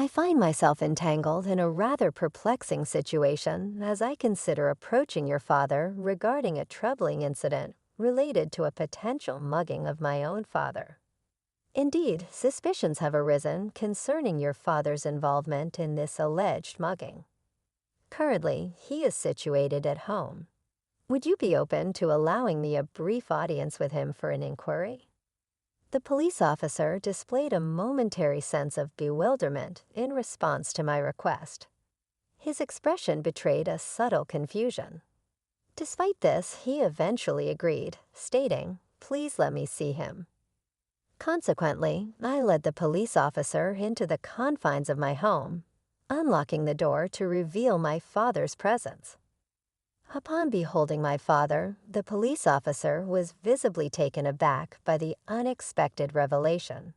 I find myself entangled in a rather perplexing situation as I consider approaching your father regarding a troubling incident related to a potential mugging of my own father. Indeed, suspicions have arisen concerning your father's involvement in this alleged mugging. Currently, he is situated at home. Would you be open to allowing me a brief audience with him for an inquiry? The police officer displayed a momentary sense of bewilderment in response to my request. His expression betrayed a subtle confusion. Despite this, he eventually agreed, stating, "Please let me see him." Consequently, I led the police officer into the confines of my home, unlocking the door to reveal my father's presence. Upon beholding my father, the police officer was visibly taken aback by the unexpected revelation.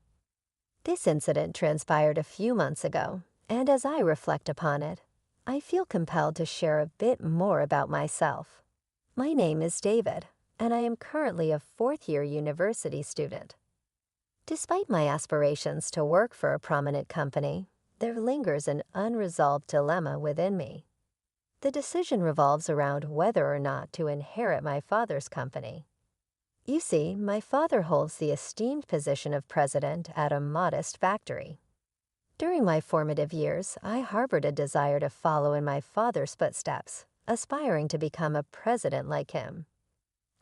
This incident transpired a few months ago, and as I reflect upon it, I feel compelled to share a bit more about myself. My name is David, and I am currently a fourth-year university student. Despite my aspirations to work for a prominent company, there lingers an unresolved dilemma within me. The decision revolves around whether or not to inherit my father's company. You see, my father holds the esteemed position of president at a modest factory. During my formative years, I harbored a desire to follow in my father's footsteps, aspiring to become a president like him.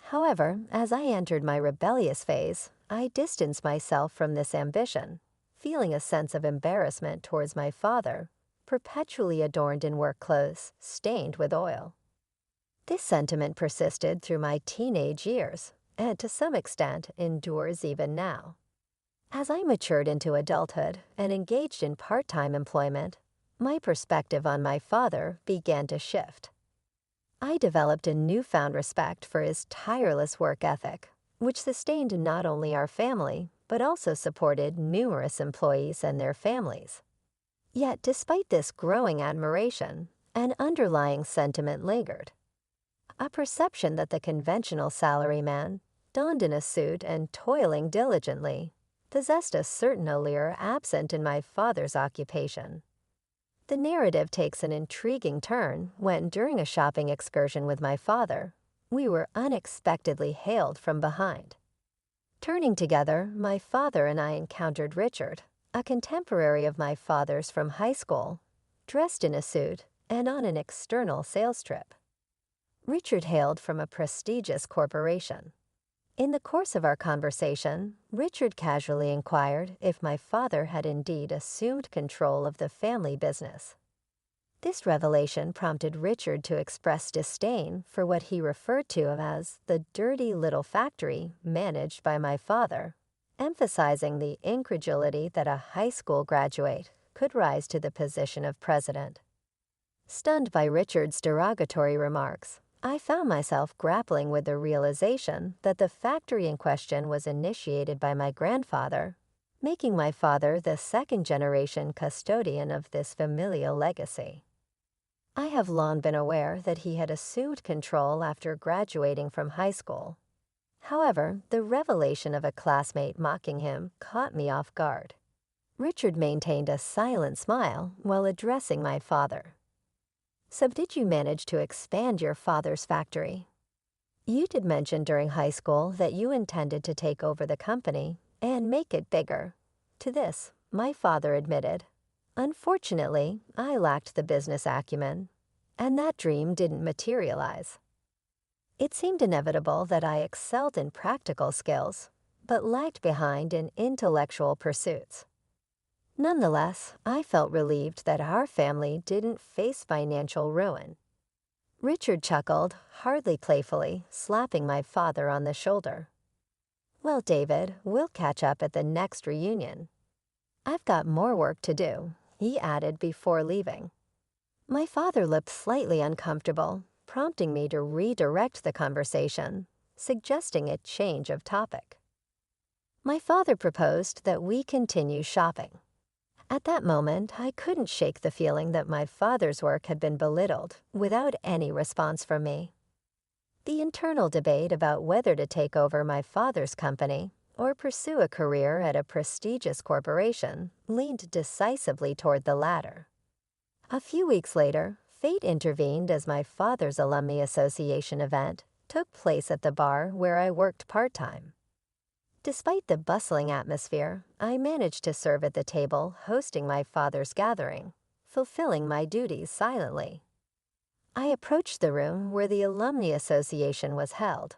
However, as I entered my rebellious phase, I distanced myself from this ambition, feeling a sense of embarrassment towards my father, perpetually adorned in work clothes, stained with oil. This sentiment persisted through my teenage years, and to some extent endures even now. As I matured into adulthood and engaged in part-time employment, my perspective on my father began to shift. I developed a newfound respect for his tireless work ethic, which sustained not only our family, but also supported numerous employees and their families. Yet, despite this growing admiration, an underlying sentiment lingered. A perception that the conventional salaryman, donned in a suit and toiling diligently, possessed a certain allure absent in my father's occupation. The narrative takes an intriguing turn when, during a shopping excursion with my father, we were unexpectedly hailed from behind. Turning together, my father and I encountered Richard, a contemporary of my father's from high school, dressed in a suit and on an external sales trip. Richard hailed from a prestigious corporation. In the course of our conversation, Richard casually inquired if my father had indeed assumed control of the family business. This revelation prompted Richard to express disdain for what he referred to as the dirty little factory managed by my father, emphasizing the incredulity that a high school graduate could rise to the position of president. Stunned by Richard's derogatory remarks, I found myself grappling with the realization that the factory in question was initiated by my grandfather, making my father the second-generation custodian of this familial legacy. I have long been aware that he had assumed control after graduating from high school. However, the revelation of a classmate mocking him caught me off guard. Richard maintained a silent smile while addressing my father. "So did you manage to expand your father's factory? You did mention during high school that you intended to take over the company and make it bigger." To this, my father admitted, "Unfortunately, I lacked the business acumen, and that dream didn't materialize." It seemed inevitable that I excelled in practical skills, but lagged behind in intellectual pursuits. Nonetheless, I felt relieved that our family didn't face financial ruin. Richard chuckled, hardly playfully, slapping my father on the shoulder. "Well, David, we'll catch up at the next reunion. I've got more work to do," he added before leaving. My father looked slightly uncomfortable, prompting me to redirect the conversation, suggesting a change of topic. My father proposed that we continue shopping. At that moment, I couldn't shake the feeling that my father's work had been belittled without any response from me. The internal debate about whether to take over my father's company or pursue a career at a prestigious corporation, leaned decisively toward the latter. A few weeks later, fate intervened as my father's Alumni Association event took place at the bar where I worked part-time. Despite the bustling atmosphere, I managed to serve at the table hosting my father's gathering, fulfilling my duties silently. I approached the room where the Alumni Association was held.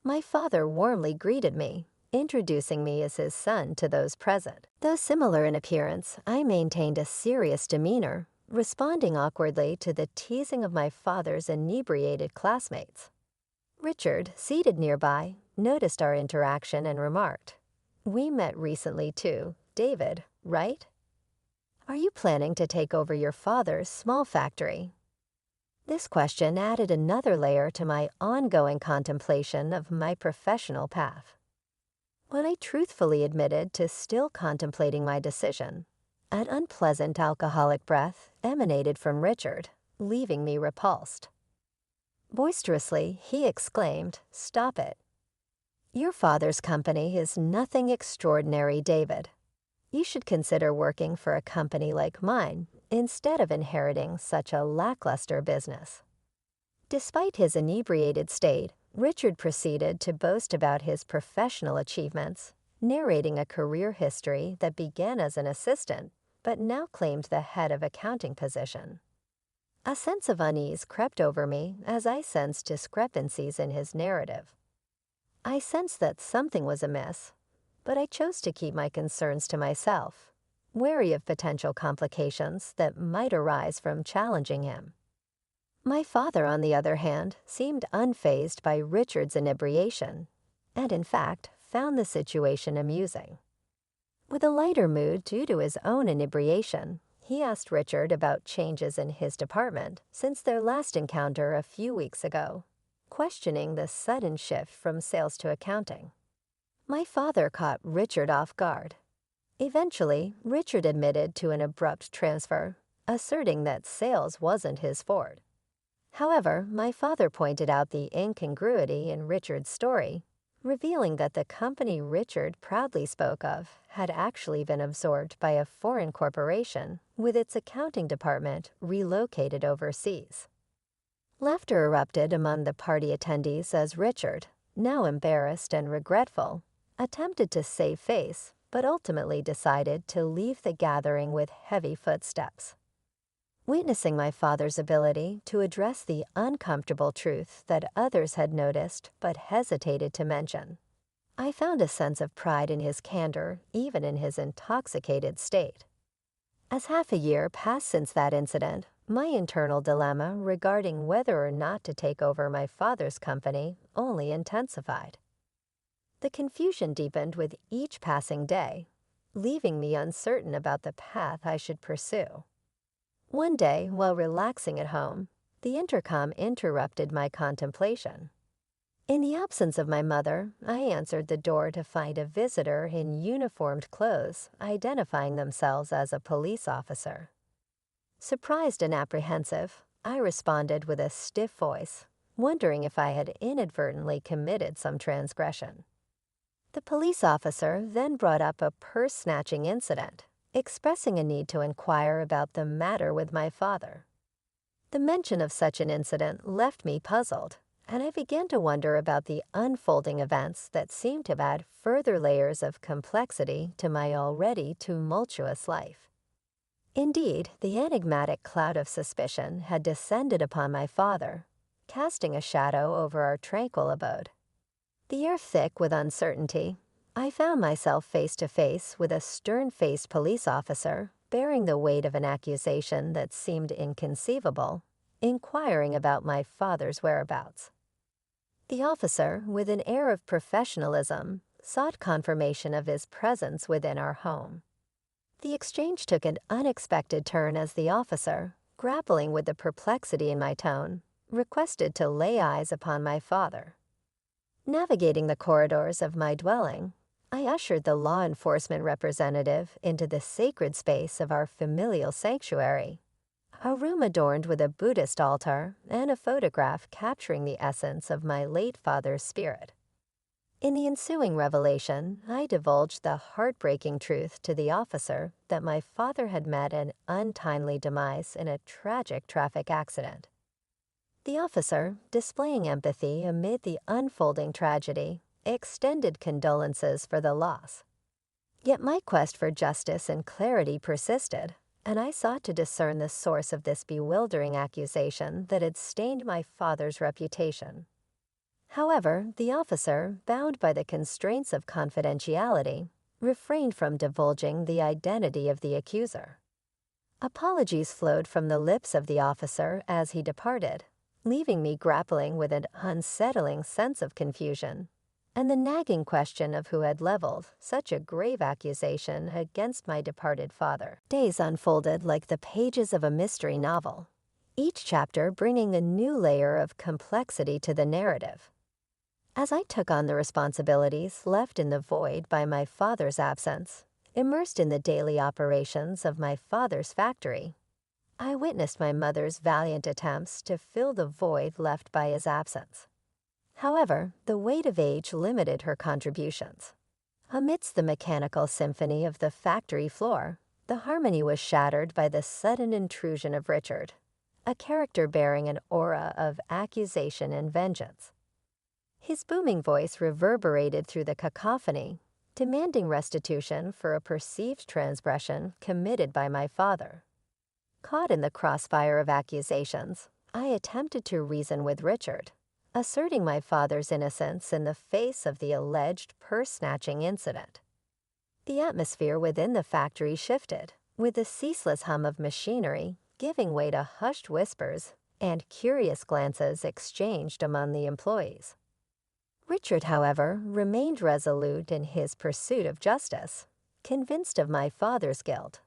My father warmly greeted me, introducing me as his son to those present. Though similar in appearance, I maintained a serious demeanor, responding awkwardly to the teasing of my father's inebriated classmates. Richard, seated nearby, noticed our interaction and remarked, "We met recently too, David, right? Are you planning to take over your father's small factory?" This question added another layer to my ongoing contemplation of my professional path. When I truthfully admitted to still contemplating my decision, an unpleasant alcoholic breath emanated from Richard, leaving me repulsed. Boisterously, he exclaimed, "Stop it. Your father's company is nothing extraordinary, David. You should consider working for a company like mine instead of inheriting such a lackluster business." Despite his inebriated state, Richard proceeded to boast about his professional achievements, narrating a career history that began as an assistant but now claimed the head of accounting position. A sense of unease crept over me as I sensed discrepancies in his narrative. I sensed that something was amiss, but I chose to keep my concerns to myself, wary of potential complications that might arise from challenging him. My father, on the other hand, seemed unfazed by Richard's inebriation, and in fact found the situation amusing. With a lighter mood due to his own inebriation, he asked Richard about changes in his department since their last encounter a few weeks ago, questioning the sudden shift from sales to accounting. My father caught Richard off guard. Eventually, Richard admitted to an abrupt transfer, asserting that sales wasn't his forte. However, my father pointed out the incongruity in Richard's story, revealing that the company Richard proudly spoke of had actually been absorbed by a foreign corporation with its accounting department relocated overseas. Laughter erupted among the party attendees as Richard, now embarrassed and regretful, attempted to save face but ultimately decided to leave the gathering with heavy footsteps. Witnessing my father's ability to address the uncomfortable truth that others had noticed but hesitated to mention, I found a sense of pride in his candor even in his intoxicated state. As half a year passed since that incident, my internal dilemma regarding whether or not to take over my father's company only intensified. The confusion deepened with each passing day, leaving me uncertain about the path I should pursue. One day, while relaxing at home, the intercom interrupted my contemplation. In the absence of my mother, I answered the door to find a visitor in uniformed clothes identifying themselves as a police officer. Surprised and apprehensive, I responded with a stiff voice, wondering if I had inadvertently committed some transgression. The police officer then brought up a purse-snatching incident, expressing a need to inquire about the matter with my father. The mention of such an incident left me puzzled, and I began to wonder about the unfolding events that seemed to add further layers of complexity to my already tumultuous life. Indeed, the enigmatic cloud of suspicion had descended upon my father, casting a shadow over our tranquil abode. The air thick with uncertainty, I found myself face to face with a stern-faced police officer bearing the weight of an accusation that seemed inconceivable, inquiring about my father's whereabouts. The officer, with an air of professionalism, sought confirmation of his presence within our home. The exchange took an unexpected turn as the officer, grappling with the perplexity in my tone, requested to lay eyes upon my father. Navigating the corridors of my dwelling, I ushered the law enforcement representative into the sacred space of our familial sanctuary, a room adorned with a Buddhist altar and a photograph capturing the essence of my late father's spirit. In the ensuing revelation, I divulged the heartbreaking truth to the officer that my father had met an untimely demise in a tragic traffic accident. The officer, displaying empathy amid the unfolding tragedy, extended condolences for the loss. Yet my quest for justice and clarity persisted, and I sought to discern the source of this bewildering accusation that had stained my father's reputation. However, the officer, bound by the constraints of confidentiality, refrained from divulging the identity of the accuser. Apologies flowed from the lips of the officer as he departed, leaving me grappling with an unsettling sense of confusion, and the nagging question of who had leveled such a grave accusation against my departed father. Days unfolded like the pages of a mystery novel, each chapter bringing a new layer of complexity to the narrative. As I took on the responsibilities left in the void by my father's absence, immersed in the daily operations of my father's factory, I witnessed my mother's valiant attempts to fill the void left by his absence. However, the weight of age limited her contributions. Amidst the mechanical symphony of the factory floor, the harmony was shattered by the sudden intrusion of Richard, a character bearing an aura of accusation and vengeance. His booming voice reverberated through the cacophony, demanding restitution for a perceived transgression committed by my father. Caught in the crossfire of accusations, I attempted to reason with Richard, asserting my father's innocence in the face of the alleged purse-snatching incident. The atmosphere within the factory shifted, with the ceaseless hum of machinery giving way to hushed whispers and curious glances exchanged among the employees. Richard, however, remained resolute in his pursuit of justice, convinced of my father's guilt.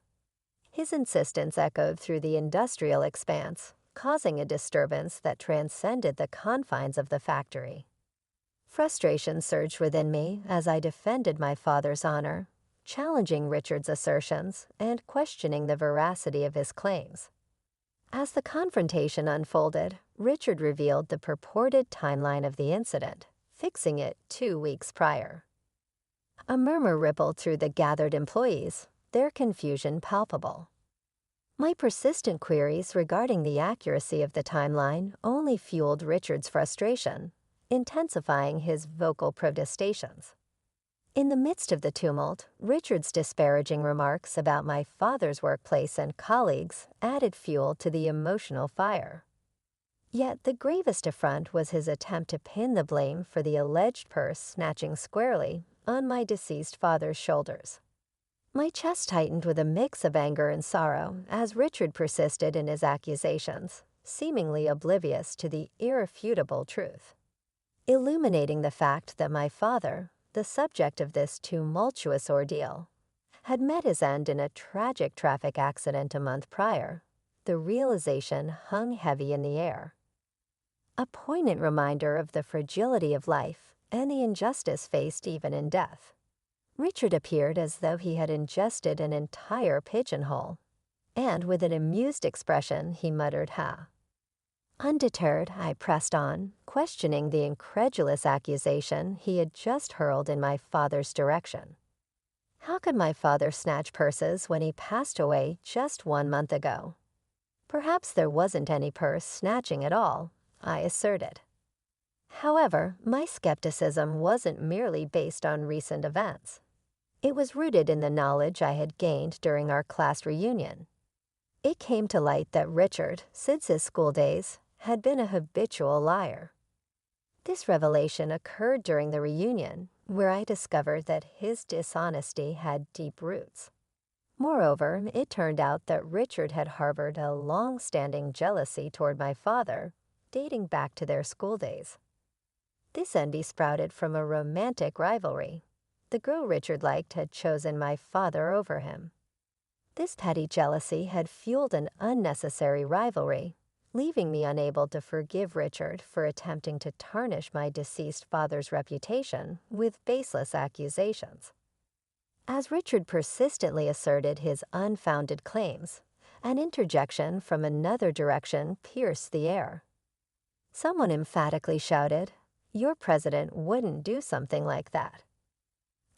His insistence echoed through the industrial expanse, causing a disturbance that transcended the confines of the factory. Frustration surged within me as I defended my father's honor, challenging Richard's assertions and questioning the veracity of his claims. As the confrontation unfolded, Richard revealed the purported timeline of the incident, fixing it 2 weeks prior. A murmur rippled through the gathered employees, their confusion palpable. My persistent queries regarding the accuracy of the timeline only fueled Richard's frustration, intensifying his vocal protestations. In the midst of the tumult, Richard's disparaging remarks about my father's workplace and colleagues added fuel to the emotional fire. Yet the gravest affront was his attempt to pin the blame for the alleged purse snatching squarely on my deceased father's shoulders. My chest tightened with a mix of anger and sorrow as Richard persisted in his accusations, seemingly oblivious to the irrefutable truth, illuminating the fact that my father, the subject of this tumultuous ordeal, had met his end in a tragic traffic accident a month prior. The realization hung heavy in the air. A poignant reminder of the fragility of life and the injustice faced even in death. Richard appeared as though he had ingested an entire pigeonhole, and with an amused expression he muttered, "Ha." Undeterred, I pressed on, questioning the incredulous accusation he had just hurled in my father's direction. How could my father snatch purses when he passed away just 1 month ago? Perhaps there wasn't any purse snatching at all, I asserted. However, my skepticism wasn't merely based on recent events. It was rooted in the knowledge I had gained during our class reunion. It came to light that Richard, since his school days, had been a habitual liar. This revelation occurred during the reunion, where I discovered that his dishonesty had deep roots. Moreover, it turned out that Richard had harbored a long-standing jealousy toward my father, dating back to their school days. This envy sprouted from a romantic rivalry. The girl Richard liked had chosen my father over him. This petty jealousy had fueled an unnecessary rivalry, leaving me unable to forgive Richard for attempting to tarnish my deceased father's reputation with baseless accusations. As Richard persistently asserted his unfounded claims, an interjection from another direction pierced the air. Someone emphatically shouted, Your president wouldn't do something like that.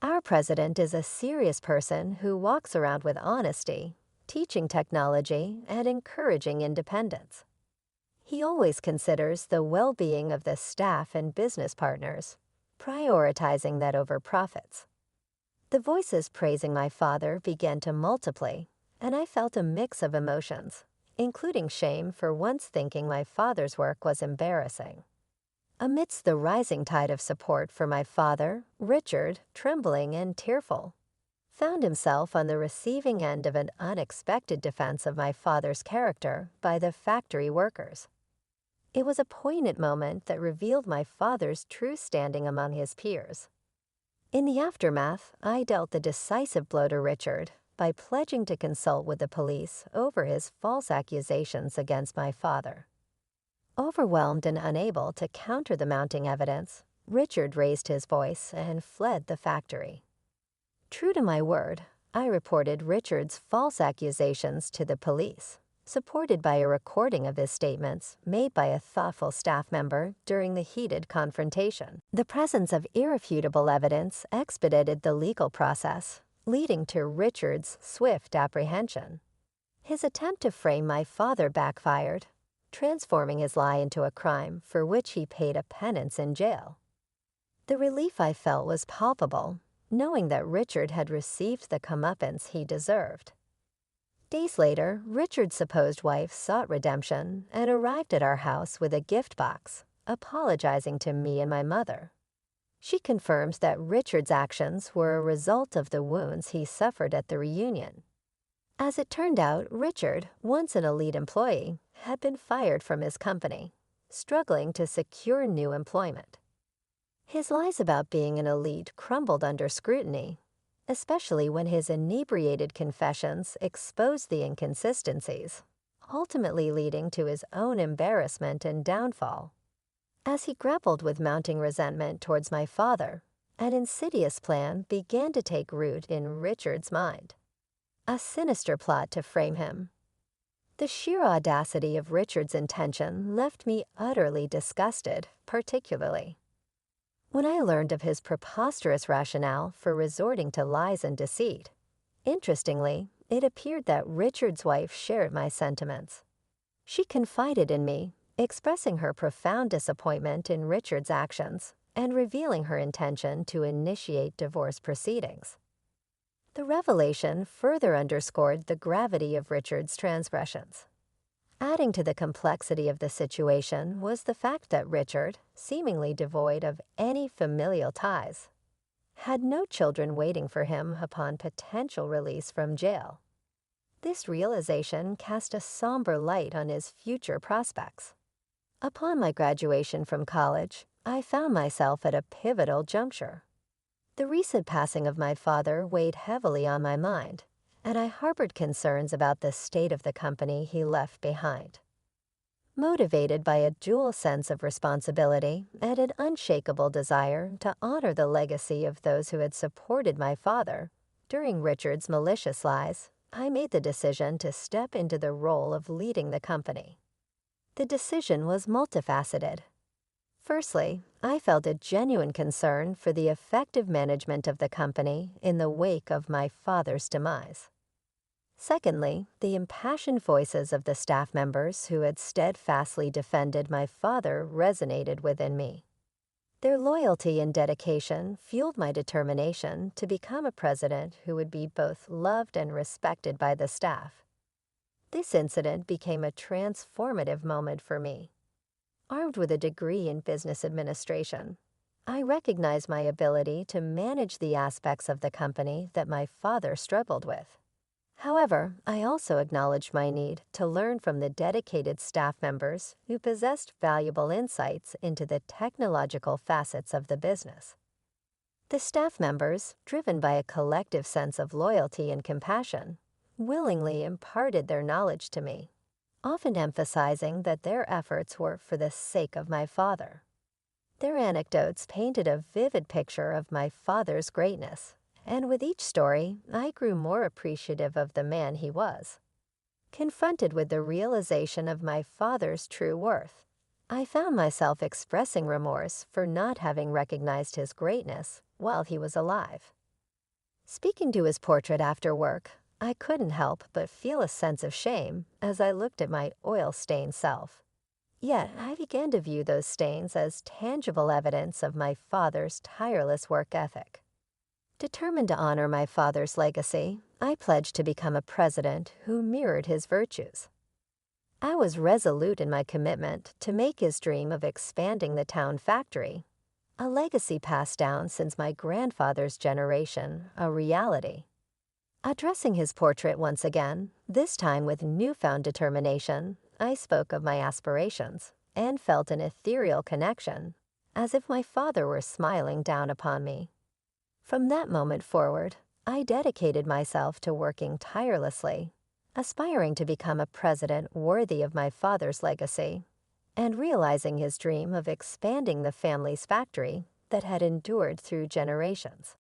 Our president is a serious person who walks around with honesty, teaching technology, and encouraging independence. He always considers the well-being of the staff and business partners, prioritizing that over profits. The voices praising my father began to multiply, and I felt a mix of emotions, including shame for once thinking my father's work was embarrassing. Amidst the rising tide of support for my father, Richard, trembling and tearful, found himself on the receiving end of an unexpected defense of my father's character by the factory workers. It was a poignant moment that revealed my father's true standing among his peers. In the aftermath, I dealt the decisive blow to Richard by pledging to consult with the police over his false accusations against my father. Overwhelmed and unable to counter the mounting evidence, Richard raised his voice and fled the factory. True to my word, I reported Richard's false accusations to the police, supported by a recording of his statements made by a thoughtful staff member during the heated confrontation. The presence of irrefutable evidence expedited the legal process, leading to Richard's swift apprehension. His attempt to frame my father backfired, transforming his lie into a crime for which he paid a penance in jail. The relief I felt was palpable, knowing that Richard had received the comeuppance he deserved. Days later, Richard's supposed wife sought redemption and arrived at our house with a gift box, apologizing to me and my mother. She confirmed that Richard's actions were a result of the wounds he suffered at the reunion. As it turned out, Richard, once an elite employee, had been fired from his company, struggling to secure new employment. His lies about being an elite crumbled under scrutiny, especially when his inebriated confessions exposed the inconsistencies, ultimately leading to his own embarrassment and downfall. As he grappled with mounting resentment towards my father, an insidious plan began to take root in Richard's mind. A sinister plot to frame him. The sheer audacity of Richard's intention left me utterly disgusted, particularly when I learned of his preposterous rationale for resorting to lies and deceit. Interestingly, it appeared that Richard's wife shared my sentiments. She confided in me, expressing her profound disappointment in Richard's actions and revealing her intention to initiate divorce proceedings. The revelation further underscored the gravity of Richard's transgressions. Adding to the complexity of the situation was the fact that Richard, seemingly devoid of any familial ties, had no children waiting for him upon potential release from jail. This realization cast a somber light on his future prospects. Upon my graduation from college, I found myself at a pivotal juncture. The recent passing of my father weighed heavily on my mind, and I harbored concerns about the state of the company he left behind. Motivated by a dual sense of responsibility and an unshakable desire to honor the legacy of those who had supported my father during Richard's malicious lies, I made the decision to step into the role of leading the company. The decision was multifaceted. Firstly, I felt a genuine concern for the effective management of the company in the wake of my father's demise. Secondly, the impassioned voices of the staff members who had steadfastly defended my father resonated within me. Their loyalty and dedication fueled my determination to become a president who would be both loved and respected by the staff. This incident became a transformative moment for me. Armed with a degree in business administration, I recognized my ability to manage the aspects of the company that my father struggled with. However, I also acknowledged my need to learn from the dedicated staff members who possessed valuable insights into the technological facets of the business. The staff members, driven by a collective sense of loyalty and compassion, willingly imparted their knowledge to me, often emphasizing that their efforts were for the sake of my father. Their anecdotes painted a vivid picture of my father's greatness, and with each story, I grew more appreciative of the man he was. Confronted with the realization of my father's true worth, I found myself expressing remorse for not having recognized his greatness while he was alive. Speaking to his portrait after work, I couldn't help but feel a sense of shame as I looked at my oil-stained self. Yet I began to view those stains as tangible evidence of my father's tireless work ethic. Determined to honor my father's legacy, I pledged to become a president who mirrored his virtues. I was resolute in my commitment to make his dream of expanding the town factory, a legacy passed down since my grandfather's generation, a reality. Addressing his portrait once again, this time with newfound determination, I spoke of my aspirations and felt an ethereal connection, as if my father were smiling down upon me. From that moment forward, I dedicated myself to working tirelessly, aspiring to become a president worthy of my father's legacy, and realizing his dream of expanding the family's factory that had endured through generations.